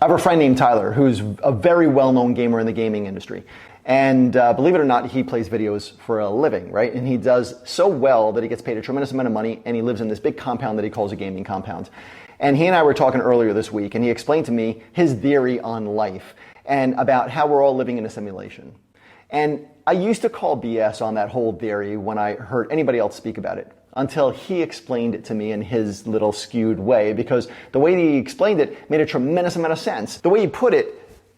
I have a friend named Tyler who's a very well-known gamer in the gaming industry. And believe it or not, he plays videos for a living, right? And he does so well that he gets paid a tremendous amount of money, and he lives in this big compound that he calls a gaming compound. And he and I were talking earlier this week, and he explained to me his theory on life and about how we're all living in a simulation. And I used to call BS on that whole theory when I heard anybody else speak about it, until he explained it to me in his little skewed way, because the way he explained it made a tremendous amount of sense. The way he put it,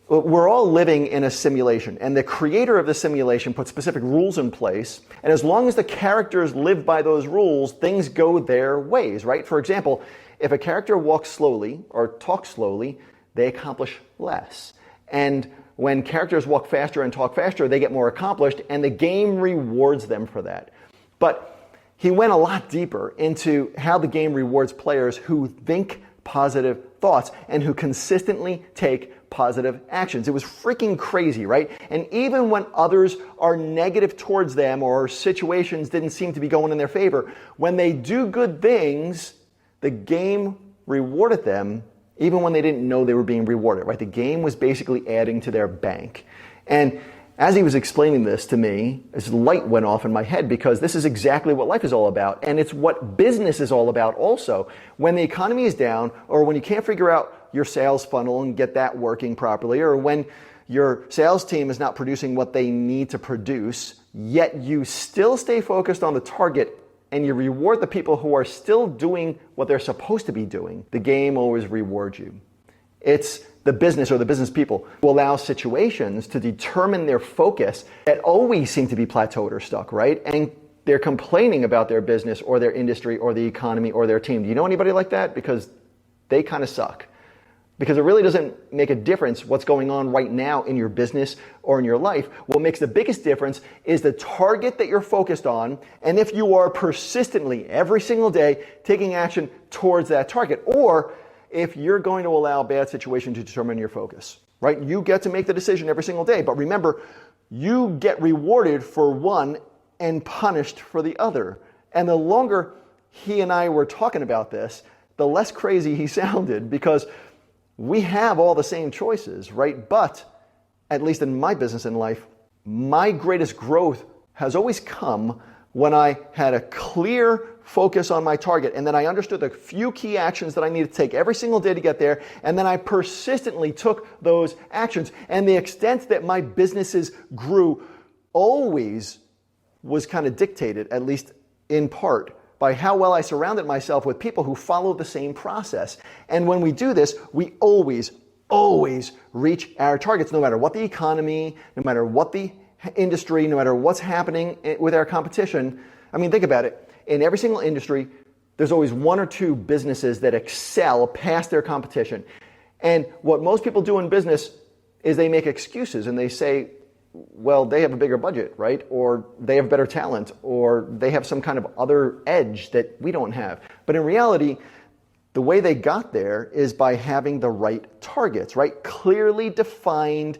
we're all living in a simulation, and the creator of the simulation put specific rules in place, and as long as the characters live by those rules, things go their ways, right? For example, if a character walks slowly or talks slowly, they accomplish less. And when characters walk faster and talk faster, they get more accomplished, and the game rewards them for that. But he went a lot deeper into how the game rewards players who think positive thoughts and who consistently take positive actions. It was freaking crazy, right? And even when others are negative towards them or situations didn't seem to be going in their favor, when they do good things, the game rewarded them even when they didn't know they were being rewarded, right? The game was basically adding to their bank. And as he was explaining this to me, this light went off in my head, because this is exactly what life is all about. And it's what business is all about also. When the economy is down, or when you can't figure out your sales funnel and get that working properly, or when your sales team is not producing what they need to produce, yet you still stay focused on the target and you reward the people who are still doing what they're supposed to be doing, the game always rewards you. It's the business or the business people who allow situations to determine their focus that always seem to be plateaued or stuck, right? And they're complaining about their business or their industry or the economy or their team. Do you know anybody like that? Because they kind of suck. Because it really doesn't make a difference what's going on right now in your business or in your life. What makes the biggest difference is the target that you're focused on, and if you are persistently, every single day, taking action towards that target, or if you're going to allow a bad situation to determine your focus, right? You get to make the decision every single day, but remember, you get rewarded for one and punished for the other. And the longer he and I were talking about this, the less crazy he sounded, because we have all the same choices, right? But at least in my business and life, my greatest growth has always come when I had a clear focus on my target, and then I understood the few key actions that I needed to take every single day to get there, and then I persistently took those actions. And the extent that my businesses grew always was kind of dictated, at least in part, by how well I surrounded myself with people who follow the same process. And when we do this, we always reach our targets, no matter what the economy, no matter what the industry, no matter what's happening with our competition. I mean, think about it. In every single industry, there's always one or two businesses that excel past their competition. And what most people do in business is they make excuses and they say, well, they have a bigger budget, right? Or they have better talent, or they have some kind of other edge that we don't have. But in reality, the way they got there is by having the right targets, right? Clearly defined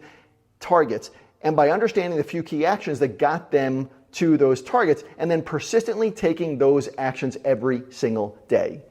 targets. And by understanding the few key actions that got them to those targets, and then persistently taking those actions every single day.